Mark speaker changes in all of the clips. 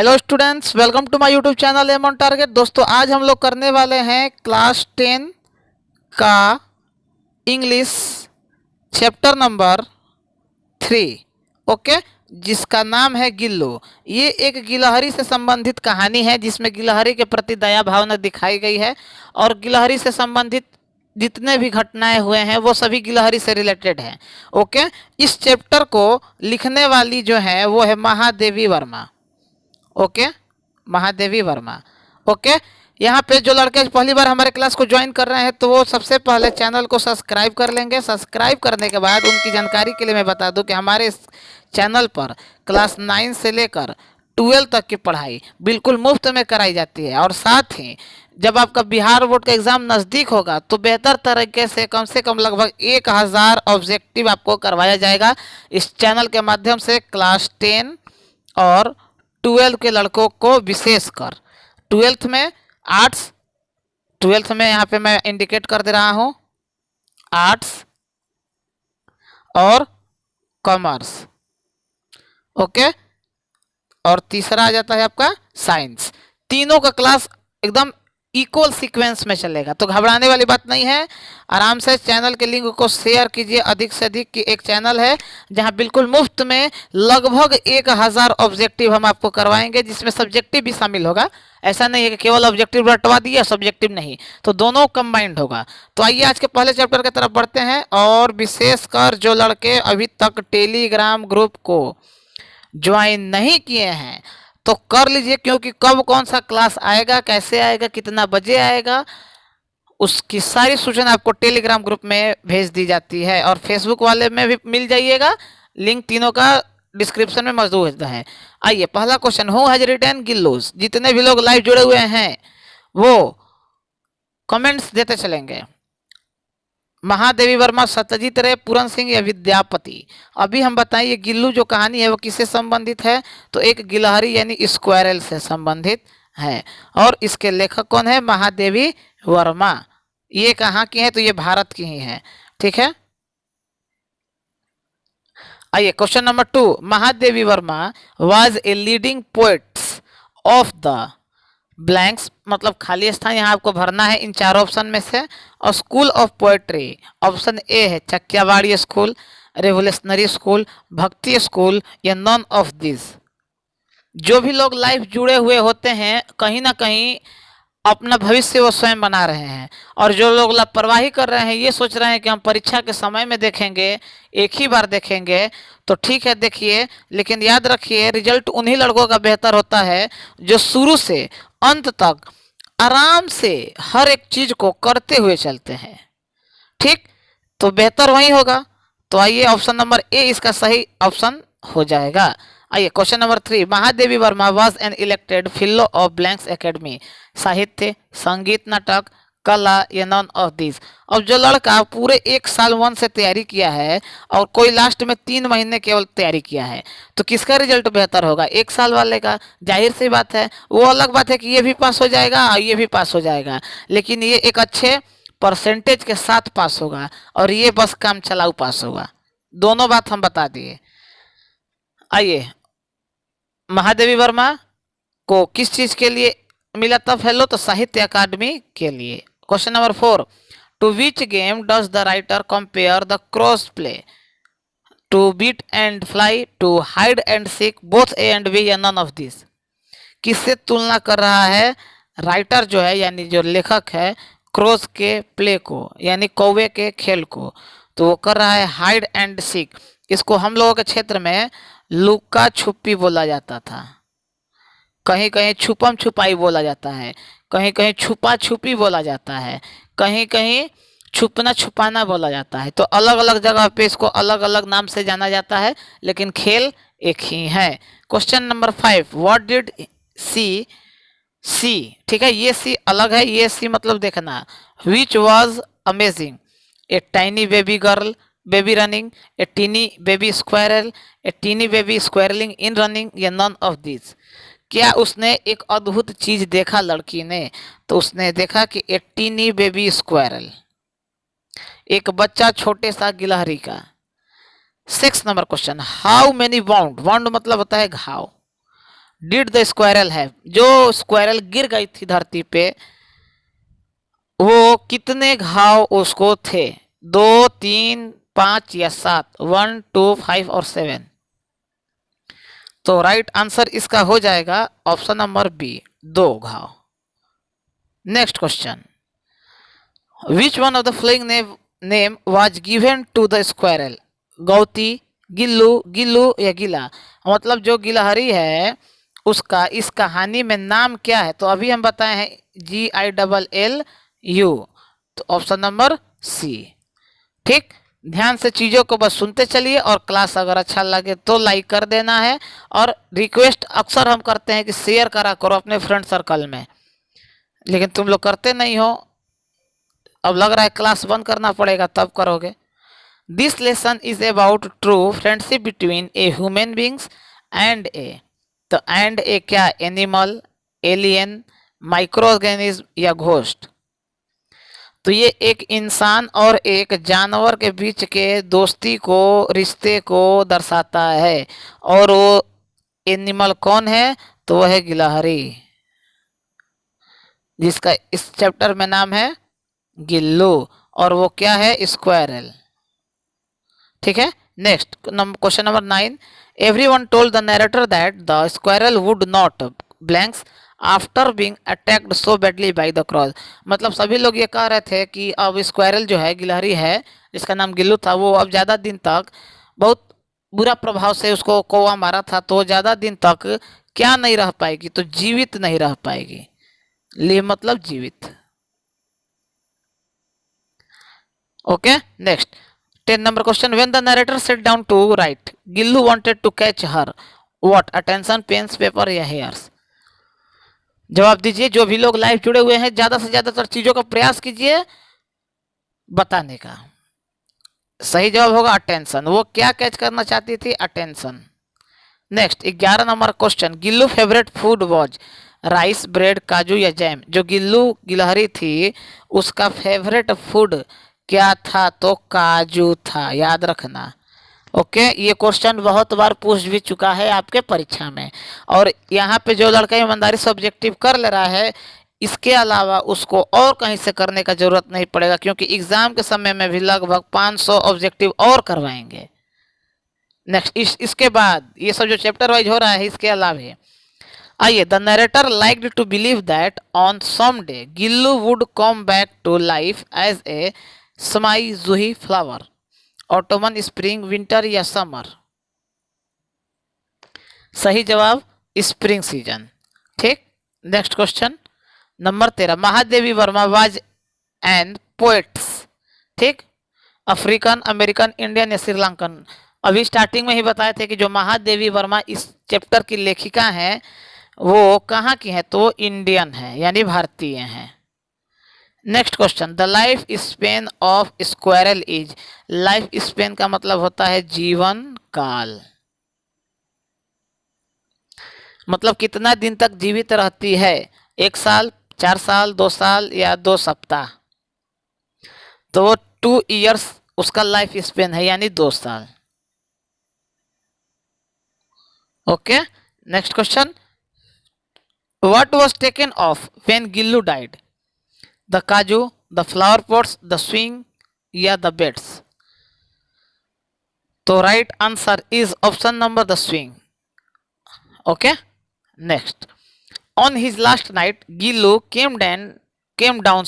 Speaker 1: Hello students, welcome to my YouTube channel aim on target. दोस्तों, आज हम लोग करने वाले हैं क्लास 10 का इंग्लिश चैप्टर नंबर 3। ओके, जिसका नाम है गिल्लू। ये एक गिलहरी से संबंधित कहानी है जिसमें गिलहरी के प्रति दया भावना दिखाई गई है और गिलहरी से संबंधित जितने भी घटनाएं हुए हैं वो सभी गिलहरी से रिलेटेड हैं। ओके, इस चैप्टर को लिखने वाली जो है वो है महादेवी वर्मा। ओके, महादेवी वर्मा। ओके, यहाँ पे जो लड़के पहली बार हमारे क्लास को ज्वाइन कर रहे हैं तो वो सबसे पहले चैनल को सब्सक्राइब कर लेंगे। सब्सक्राइब करने के बाद उनकी जानकारी के लिए मैं बता दूं कि हमारे इस चैनल पर क्लास 9 से लेकर 12 तक की पढ़ाई बिल्कुल मुफ्त में कराई जाती है। और साथ ही जब आपका बिहार बोर्ड का एग्ज़ाम नज़दीक होगा तो बेहतर तरीके से कम लगभग 1000 ऑब्जेक्टिव आपको करवाया जाएगा इस चैनल के माध्यम से। क्लास 10 और 12 के लड़कों को विशेषकर 12th में आर्ट्स, 12th में यहाँ पे मैं इंडिकेट कर दे रहा हूँ आर्ट्स और कॉमर्स। ओके, और तीसरा आ जाता है आपका साइंस। तीनों का क्लास एकदम इक्वल सीक्वेंस में चलेगा, तो घबराने वाली बात नहीं है। आराम से चैनल के लिंक को शेयर कीजिए अधिक से अधिक। की एक चैनल है जहां बिल्कुल मुफ्त में लगभग 1000 ऑब्जेक्टिव हम आपको करवाएंगे, जिसमें सब्जेक्टिव भी शामिल होगा। ऐसा नहीं है कि केवल ऑब्जेक्टिव रटवा दिया सब्जेक्टिव नहीं, तो दोनों कंबाइंड होगा। तो आइए आज के पहले चैप्टर की तरफ बढ़ते हैं। और विशेषकर जो लड़के अभी तक टेलीग्राम ग्रुप को ज्वाइन नहीं किए हैं तो कर लीजिए, क्योंकि कब कौन सा क्लास आएगा, कैसे आएगा, कितना बजे आएगा, उसकी सारी सूचना आपको टेलीग्राम ग्रुप में भेज दी जाती है। और फेसबुक वाले में भी मिल जाइएगा, लिंक तीनों का डिस्क्रिप्शन में मौजूद है। आइए, पहला क्वेश्चन, हु हैज रिटन गिल्लूस। जितने भी लोग लाइव जुड़े हुए हैं वो कमेंट्स देते चलेंगे। महादेवी वर्मा, सत्यजीत रे, पूरन सिंह या विद्यापति। अभी हम बताइए गिल्लू जो कहानी है वो किससे संबंधित है, तो एक गिलहरी यानी स्क्वायरल से संबंधित है। और इसके लेखक कौन है, महादेवी वर्मा। ये कहाँ की है, तो ये भारत की ही है। ठीक है, आइए question number 2, Mahadevi Varma was a leading poets of the blanks, मतलब खाली स्थान यहाँ आपको भरना है इन चार ऑप्शन में से। और school of poetry, option A है चकियावाड़ी स्कूल, रेवोल्यूशनरी स्कूल, भक्ति स्कूल या नॉन ऑफ दिस। जो भी लोग लाइव जुड़े हुए होते हैं कहीं ना कहीं अपना भविष्य वो स्वयं बना रहे हैं। और जो लोग लापरवाही कर रहे हैं, ये सोच रहे हैं कि हम परीक्षा के समय में देखेंगे, एक ही बार देखेंगे, तो ठीक है देखिए, लेकिन याद रखिए रिजल्ट उन्हीं लड़कों का बेहतर होता है जो शुरू से अंत तक आराम से हर एक चीज को करते हुए चलते हैं। ठीक, तो बेहतर वही होगा। तो आइए ऑप्शन नंबर ए इसका सही ऑप्शन हो जाएगा। आइए question number 3, Mahadevi Varma was an elected fellow of blanks academy, साहित्य, संगीत, नाटक, कला या नॉन ऑफ दिस। अब जो लड़का पूरे 1 साल 1 से तैयारी किया है और कोई लास्ट में 3 महीने केवल तैयारी किया है, तो किसका रिजल्ट बेहतर होगा, 1 साल वाले का। जाहिर सी बात है, वो अलग बात है कि ये भी पास हो जाएगा और ये भी पास हो जाएगा, लेकिन ये एक अच्छे परसेंटेज के साथ पास होगा और ये बस काम चलाऊ पास होगा। दोनों बात हम बता दिए। आइए, महादेवी वर्मा को किस चीज के लिए मिला था फेलो, तो साहित्य अकादमी के लिए। Question number 4, to which game does the writer compare the cross play, to beat and fly, to hide and seek, both A and B या नन ऑफ दिस। किससे तुलना कर रहा है राइटर जो है, यानी जो लेखक है, क्रॉस के प्ले को यानी कौवे के खेल को, तो वो कर रहा है हाइड एंड सीक। इसको हम लोगों के क्षेत्र में लुका छुपी बोला जाता था, कहीं कहीं छुपम छुपाई बोला जाता है, कहीं कहीं छुपा छुपी बोला जाता है, कहीं कहीं छुपना छुपाना बोला जाता है। तो अलग अलग जगह पे इसको अलग अलग नाम से जाना जाता है, लेकिन खेल एक ही है। क्वेश्चन नंबर 5, व्हाट डिड सी सी, ठीक है, ये सी अलग है, ये सी मतलब देखना। Which was amazing, a tiny baby girl baby running, a tiny baby squirrel, a tiny baby squirreling in running या नॉन ऑफ दिस। क्या उसने एक अद्भुत चीज देखा लड़की ने, तो उसने देखा कि ए टीनी बेबी स्क्वायरल, एक बच्चा छोटे सा गिलहरी का। 6 number question, how many wound, wound मतलब होता है घाव, डिड द स्क्वायरल है, जो स्क्वायरल गिर गई थी धरती पे वो कितने घाव उसको थे, 2, 3, 5 या 7, 1, 2, 5 और 7। तो राइट आंसर इसका हो जाएगा ऑप्शन नंबर बी, 2 घाव। Next question, which one of the following name was given to the squirrel, Gauti, Gillu, Gillu या गिला। मतलब जो गिलहरी है उसका इस कहानी में नाम क्या है, तो अभी हम बताए हैं GILLU, तो ऑप्शन नंबर सी। ठीक, ध्यान से चीज़ों को बस सुनते चलिए और क्लास अगर अच्छा लगे तो लाइक कर देना है, और रिक्वेस्ट अक्सर हम करते हैं कि शेयर करा करो अपने फ्रेंड सर्कल में, लेकिन तुम लोग करते नहीं हो। अब लग रहा है क्लास बंद करना पड़ेगा, तब करोगे। This lesson is about true friendship between a human beings and a, तो एंड ए क्या, एनिमल, एलियन, माइक्रो ऑर्गेनिज्म या घोस्ट। तो ये एक इंसान और एक जानवर के बीच के दोस्ती को, रिश्ते को दर्शाता है। और वो एनिमल कौन है, तो वह है गिलहरी, जिसका इस चैप्टर में नाम है गिल्लू, और वो क्या है, स्क्वायरल। ठीक है, next question number 9, everyone told the narrator that the squirrel would not blanks after being attacked so badly by the cross. मतलब सभी लोग ये कह रहे थे कि अब स्क्वायरल जो है, गिलहरी है जिसका नाम गिल्लू था, वो अब ज़्यादा दिन तक बहुत बुरा प्रभाव से उसको कौवा मारा था, तो ज़्यादा दिन तक क्या नहीं रह पाएगी, तो जीवित नहीं रह पाएगी। लिए मतलब जीवित। Okay, next 10 number question, when the narrator sat down to write, Gillu wanted to catch her what, attention, pens, paper या hairs। जवाब दीजिए, जो भी लोग लाइव जुड़े हुए हैं ज्यादा से ज्यादातर चीजों का प्रयास कीजिए बताने का। सही जवाब होगा अटेंशन, वो क्या कैच करना चाहती थी, attention. Next 11 number question, Gillu favourite food was rice, bread, काजू या जैम। जो गिल्लू गिलहरी थी उसका फेवरेट फूड क्या था, तो काजू था, याद रखना। ओके, ये क्वेश्चन बहुत बार पूछ भी चुका है आपके परीक्षा में, और यहाँ पे जो लड़का ईमानदारी से ऑब्जेक्टिव कर ले रहा है, इसके अलावा उसको और कहीं से करने का जरूरत नहीं पड़ेगा, क्योंकि एग्जाम के समय में भी लगभग 500 ऑब्जेक्टिव और करवाएंगे। नेक्स्ट इसके बाद ये सब जो चैप्टर वाइज हो रहा है इसके अलावा आइए, the narrator liked to believe that on some day Gillu would come back to life as a small juhi flower, autumn, spring, winter या समर। सही जवाब स्प्रिंग सीजन। ठीक, next question number 13, Mahadevi Varma was an poets. ठीक, अफ्रीकन, अमेरिकन, इंडियन या Sri Lankan. अभी starting में ही बताए थे कि जो महादेवी वर्मा इस चैप्टर की लेखिका हैं वो कहाँ की हैं, तो इंडियन है, यानी भारतीय हैं। Next question, the life span of squirrel is. Life span का मतलब होता है जीवन काल, मतलब कितना दिन तक जीवित रहती है, 1 साल, 4 साल, 2 साल या 2 सप्ताह। तो 2 इयर्स उसका लाइफ स्पेन है, यानी 2 साल। Okay, next question, what was taken off when Gillu died, the kaju, the flower pots, the swing या द बेड्स। तो right answer is option number the swing. Okay, next, on his last night Gillu came down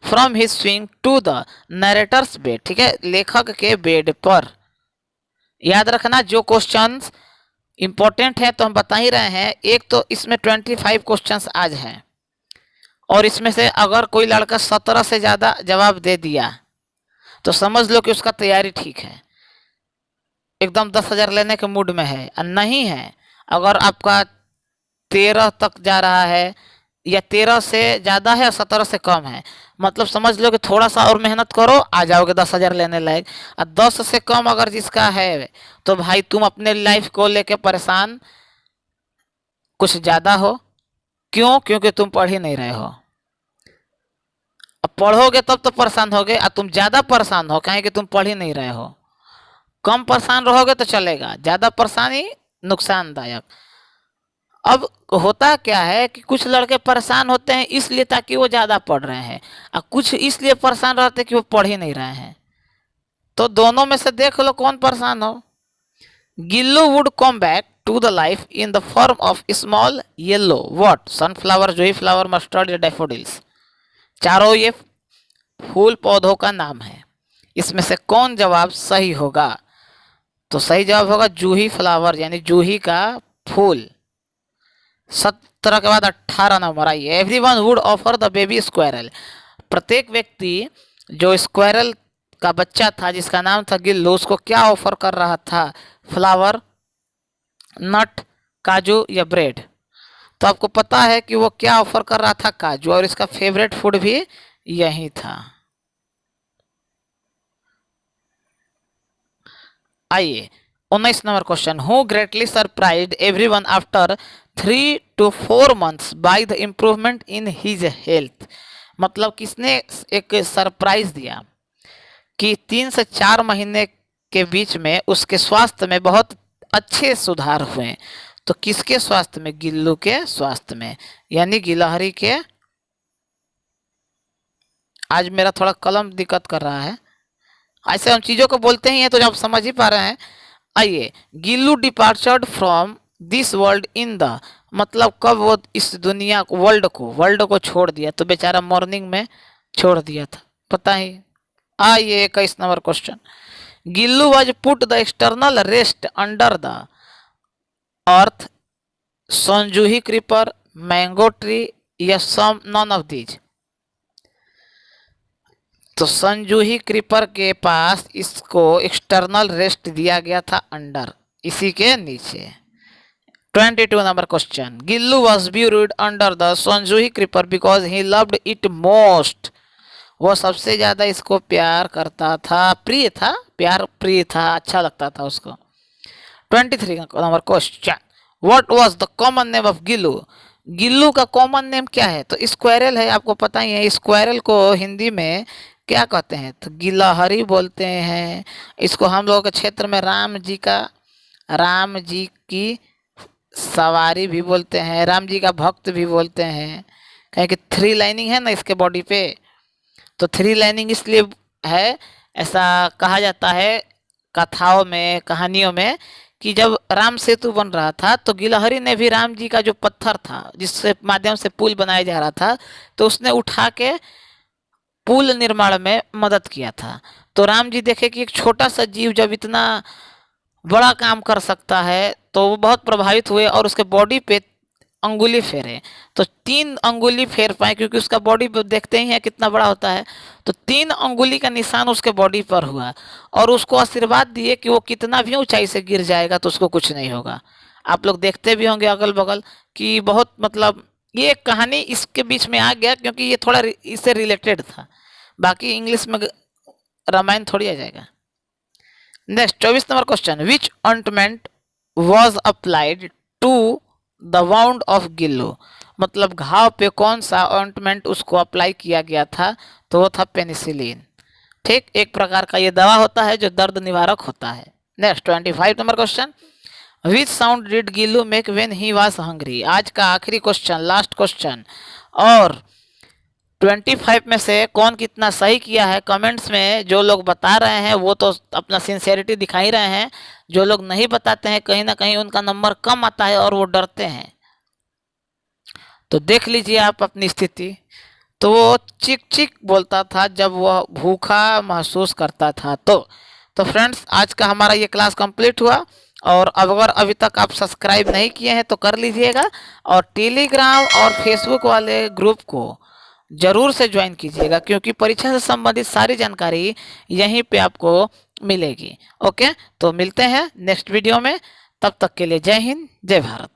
Speaker 1: from his swing to the narrator's bed. ठीक है, लेखक के bed पर। याद रखना, जो क्वेश्चंस इंपॉर्टेंट है तो हम बता ही रहे हैं। एक तो इसमें 25 क्वेश्चंस आज हैं, और इसमें से अगर कोई लड़का 17 से ज़्यादा जवाब दे दिया तो समझ लो कि उसका तैयारी ठीक है, एकदम 10,000 लेने के मूड में है। और नहीं है, अगर आपका 13 तक जा रहा है या 13 से ज़्यादा है और 17 से कम है, मतलब समझ लो कि थोड़ा सा और मेहनत करो, आ जाओगे 10,000 लेने लायक। और 10 से कम अगर जिसका है तो भाई तुम अपने लाइफ को लेके परेशान कुछ ज़्यादा हो। क्यों? क्योंकि तुम पढ़ ही नहीं रहे हो। अब पढ़ोगे तब तो परेशान होगे, और तुम ज़्यादा परेशान हो कहें कि तुम पढ़ ही नहीं रहे हो। कम परेशान रहोगे तो चलेगा, ज़्यादा परेशानी नुकसानदायक। अब होता क्या है कि कुछ लड़के परेशान होते हैं इसलिए ताकि वो ज़्यादा पढ़ रहे हैं, और कुछ इसलिए परेशान रहते हैं कि वो पढ़ ही नहीं रहे हैं। तो दोनों में से देख लो कौन परेशान हो। Gillu would come back to the life in the form of small yellow what sunflower, juhi flower, mustard या डैफोडिल्स। चारों ये फूल पौधों का नाम है, इसमें से कौन जवाब सही होगा? तो सही जवाब होगा जूही फ्लावर, यानी जूही का फूल। 17 के बाद 18 नंबर आइए। Everyone would offer the baby squirrel. प्रत्येक व्यक्ति जो स्क्वायरल का बच्चा था जिसका नाम था गिल्लू, उसको क्या ऑफर कर रहा था? फ्लावर, नट, काजू या ब्रेड। तो आपको पता है कि वो क्या ऑफर कर रहा था? काजू, और इसका फेवरेट फूड भी यही था। आइए 19 number question. Who greatly surprised everyone after 3 to 4 months by the improvement in his health. मतलब किसने एक सरप्राइज दिया कि 3 से 4 महीने के बीच में उसके स्वास्थ्य में बहुत अच्छे सुधार हुए। तो किसके स्वास्थ्य में? गिल्लू के स्वास्थ्य में, यानी गिलहरी के। आज मेरा थोड़ा कलम दिक्कत कर रहा है, ऐसे हम चीज़ों को बोलते ही हैं तो आप समझ ही पा रहे हैं। आइए, Gillu departured from this world in the, मतलब कब वो इस दुनिया को, वर्ल्ड को छोड़ दिया? तो बेचारा मॉर्निंग में छोड़ दिया था, पता ही। आइए 21 number question. Gillu was put the external rest under the earth, sonjuhi creeper, mango tree या सम नॉन ऑफ दीज। तो संजूही क्रीपर के पास इसको एक्सटर्नल रेस्ट दिया गया था अंडर, इसी के नीचे। 22 number question. Gillu was buried under the sonjuhi creeper because he loved it most. वो सबसे ज़्यादा इसको प्यार करता था, प्रिय था, प्यार प्रिय था, अच्छा लगता था उसको। 23 number question. What was the common name of Gillu. Gillu का कॉमन नेम क्या है? तो स्क्वायरल है, आपको पता ही है। स्क्वायरल को हिंदी में क्या कहते हैं? तो गिलहरी बोलते हैं। इसको हम लोगों के क्षेत्र में राम जी की सवारी भी बोलते हैं, राम जी का भक्त भी बोलते हैं, कहें कि 3 लाइनिंग है ना इसके बॉडी पे। तो 3 लाइनिंग इसलिए है, ऐसा कहा जाता है कथाओं में, कहानियों में, कि जब राम सेतु बन रहा था तो गिलहरी ने भी राम जी का जो पत्थर था जिससे माध्यम से पुल बनाया जा रहा था, तो उसने उठा के पुल निर्माण में मदद किया था। तो राम जी देखे कि एक छोटा सा जीव जब इतना बड़ा काम कर सकता है, तो वो बहुत प्रभावित हुए और उसके बॉडी पे अंगुली फेरे। तो 3 अंगुली फेर पाए, क्योंकि उसका बॉडी देखते ही है कितना बड़ा होता है। तो 3 अंगुली का निशान उसके बॉडी पर हुआ और उसको आशीर्वाद दिए कि वो कितना भी ऊंचाई से गिर जाएगा तो उसको कुछ नहीं होगा। आप लोग देखते भी होंगे अगल बगल कि बहुत, मतलब ये कहानी इसके बीच में आ गया क्योंकि ये थोड़ा इससे रिलेटेड था, बाकी इंग्लिश में रामायण थोड़ी आ जाएगा। Next 24 number question. Which ointment was applied to the wound of Gillu. मतलब घाव पे कौन सा ऑइंटमेंट उसको अप्लाई किया गया था? तो वो था पेनिसिलिन। ठीक, एक प्रकार का ये दवा होता है जो दर्द निवारक होता है। Next 25 number question. Which sound did Gillu make when he was hungry. आज का आखिरी क्वेश्चन, लास्ट क्वेश्चन। और 25 में से कौन कितना सही किया है कमेंट्स में जो लोग बता रहे हैं वो तो अपना सिंसियरिटी दिखा ही रहे हैं। जो लोग नहीं बताते हैं कहीं ना कहीं उनका नंबर कम आता है और वो डरते हैं। तो देख लीजिए आप अपनी स्थिति। तो वो चिक चिक बोलता था जब वह भूखा महसूस करता था। तो फ्रेंड्स, आज का हमारा ये क्लास कंप्लीट हुआ। और अगर अभी तक आप सब्सक्राइब नहीं किए हैं तो कर लीजिएगा, और टेलीग्राम और फेसबुक वाले ग्रुप को जरूर से ज्वाइन कीजिएगा, क्योंकि परीक्षा से संबंधित सारी जानकारी यहीं पे आपको मिलेगी। ओके, तो मिलते हैं नेक्स्ट वीडियो में। तब तक के लिए जय हिंद, जय भारत।